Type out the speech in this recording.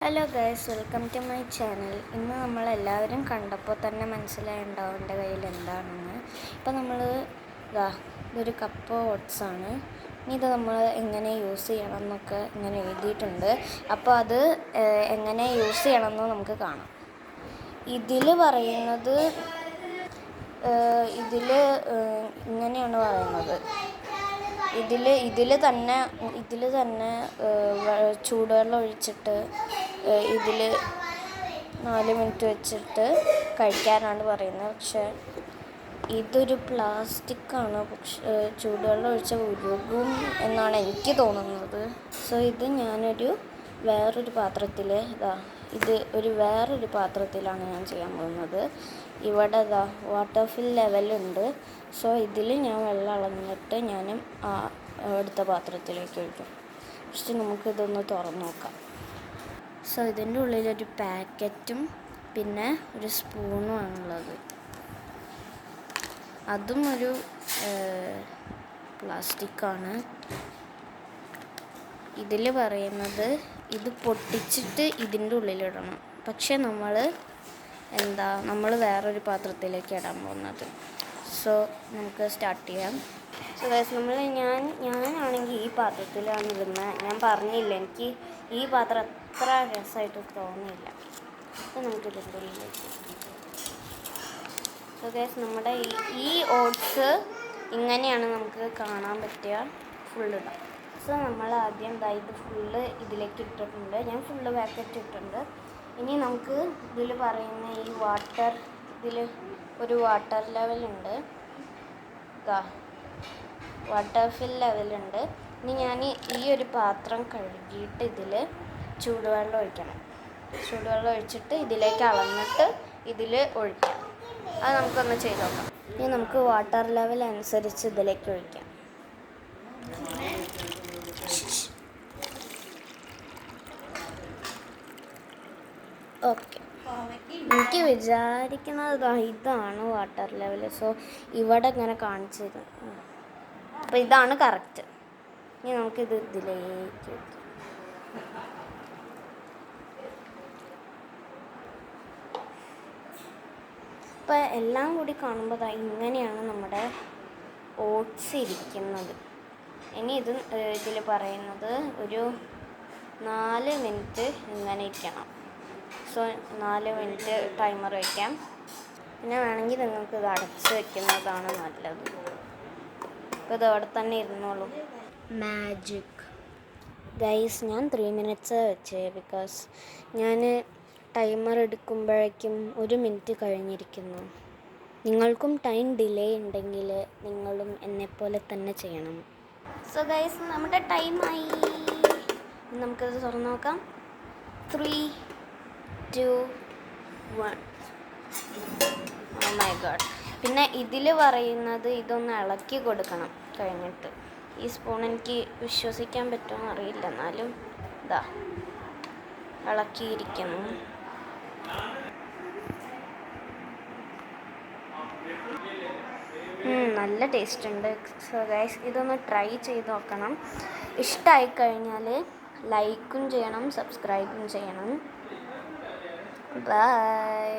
Hello guys, welcome to my channel. ഇന്ന് നമ്മളെല്ലാവരും കണ്ടപ്പോൾ തന്നെ മനസ്സിലായിട്ടുണ്ടാവും എൻ്റെ കയ്യിൽ എന്താണെന്ന്. ഇപ്പോൾ നമ്മൾ ഇതൊരു കപ്പ് ഓട്സാണ്. ഇനി ഇത് നമ്മൾ എങ്ങനെ യൂസ് ചെയ്യണം എന്നൊക്കെ ഇങ്ങനെ എഴുതിയിട്ടുണ്ട്. അപ്പോൾ അത് എങ്ങനെ യൂസ് ചെയ്യണമെന്ന് നമുക്ക് കാണാം. ഇതിൽ പറയുന്നത് ഇങ്ങനെയാണ് പറയുന്നത്. ഇതിൽ തന്നെ ചൂടുവെള്ളം ഒഴിച്ചിട്ട് ഇതിൽ 4 മിനിറ്റ് വെച്ചിട്ട് കഴിക്കാനാണ് പറയുന്നത്. പക്ഷേ ഇതൊരു പ്ലാസ്റ്റിക്കാണ്. പക്ഷേ ചൂടുവെള്ളം ഒഴിച്ചാൽ ഉരുകും എന്നാണ് എനിക്ക് തോന്നുന്നത്. സോ ഇത് ഞാനൊരു വേറൊരു പാത്രത്തിലാണ് ഞാൻ ചെയ്യാൻ പോകുന്നത്. ഇവിടെ വാട്ടർ ഫിൽ ലെവലുണ്ട്. സോ ഇതിൽ ഞാൻ വെള്ളം അളന്നിട്ട് ഞാൻ അടുത്ത പാത്രത്തിലേക്ക് ഒഴിക്കും. ഫസ്റ്റ് നമുക്കിതൊന്ന് തുറന്ന് നോക്കാം. സോ ഇതിൻ്റെ ഉള്ളിലൊരു പാക്കറ്റും പിന്നെ ഒരു സ്പൂണും ആണുള്ളത്. അതും ഒരു പ്ലാസ്റ്റിക്കാണ്. ഇതിൽ പറയുന്നത് ഇത് പൊട്ടിച്ചിട്ട് ഇതിൻ്റെ ഉള്ളിലിടണം. പക്ഷെ നമ്മൾ വേറൊരു പാത്രത്തിലേക്ക് ഇടാൻ പോകുന്നത്. സോ നമുക്ക് സ്റ്റാർട്ട് ചെയ്യാം. സോ ഗൈസ്, ഞാനാണെങ്കിൽ ഈ പാത്രത്തിലാണ് ഇടുന്നത്. ഞാൻ പറഞ്ഞില്ല, എനിക്ക് ഈ പാത്രം അത്ര രസമായിട്ട് തോന്നിയില്ല. അപ്പോൾ നമുക്കിതിൻ്റെ ഉള്ളിലേക്ക്. സോ ഗൈസ്, നമ്മുടെ ഈ ഓട്സ് ഇങ്ങനെയാണ് നമുക്ക് കാണാൻ പറ്റുക. ഫുള്ളിടാം. സോ നമ്മൾ ആദ്യം ഇത് ഫുള്ള് ഇതിലേക്ക് ഇട്ടിട്ടുണ്ട്. ഞാൻ ഫുള്ള് പാക്കറ്റ് ഇട്ടിട്ടുണ്ട്. ഇനി നമുക്ക് ഇതിൽ പറയുന്ന ഇതിൽ ഒരു വാട്ടർ ലെവലുണ്ട്. വാട്ടർ ഫിൽ ലെവലുണ്ട്. ഇനി ഞാൻ ഈ ഒരു പാത്രം കഴുകിയിട്ട് ഇതിൽ ചൂടുവെള്ളം ഒഴിക്കണം. ചൂടുവെള്ളം ഒഴിച്ചിട്ട് ഇതിലേക്ക് അളന്നിട്ട് ഇതിൽ ഒഴിക്കാം. അത് നമുക്കൊന്ന് ചെയ്ത് നോക്കാം. ഇനി നമുക്ക് വാട്ടർ ലെവൽ അനുസരിച്ച് ഇതിലേക്ക് ഒഴിക്കാം. ഓക്കെ, എനിക്ക് വിചാരിക്കുന്നത് ഇതാണ് വാട്ടർ ലെവൽ. സോ ഇവിടെ ഇങ്ങനെ കാണിച്ചത്. അപ്പോൾ ഇതാണ് കറക്റ്റ്. ഇനി നമുക്കിത് ഇതിലേക്ക് വയ്ക്കാം. അപ്പോൾ എല്ലാം കൂടി കാണുമ്പോൾ ഇങ്ങനെയാണ് നമ്മുടെ ഓട്സ് ഇരിക്കുന്നത്. ഇനി ഇതിൽ പറയുന്നത് ഒരു 4 മിനിറ്റ് ഇങ്ങനെ ഇരിക്കണം. സോ 4 മിനിറ്റ് ടൈമർ വയ്ക്കാം. പിന്നെ വേണമെങ്കിൽ നിങ്ങൾക്ക് ഇത് അടച്ച് വയ്ക്കുന്നതാണ് നല്ലത്. അപ്പോൾ ഇത് അവിടെ തന്നെ ഇരുന്നോളൂ. മാജിക് ഗൈസ്, ഞാൻ 3 മിനിറ്റ്സ് വെച്ചേ. ബിക്കോസ് ഞാൻ ടൈമർ എടുക്കുമ്പോഴേക്കും 1 മിനിറ്റ് കഴിഞ്ഞിരിക്കുന്നു. നിങ്ങൾക്കും ടൈം ഡിലേ ഉണ്ടെങ്കിൽ നിങ്ങളും എന്നെപ്പോലെ തന്നെ ചെയ്യണം. സോ ഗൈസ്, നമ്മുടെ ടൈമായി. നമുക്കത് തുറന്ന് നോക്കാം. 3, 2, 1. Oh my God. പിന്നെ ഇതിൽ പറയുന്നത് ഇതൊന്ന് ഇളക്കി കൊടുക്കണം കഴിഞ്ഞിട്ട്. ഈ സ്പൂൺ എനിക്ക് വിശ്വസിക്കാൻ പറ്റുമോ അറിയില്ല, എന്നാലും ഇളക്കിയിരിക്കുന്നു. നല്ല ടേസ്റ്റ് ഉണ്ട്. സോ ഗൈസ്, ഇതൊന്ന് ട്രൈ ചെയ്ത് നോക്കണം. ഇഷ്ടമായി കഴിഞ്ഞാൽ ലൈക്കും ചെയ്യണം, സബ്സ്ക്രൈബും ചെയ്യണം. ബൈ.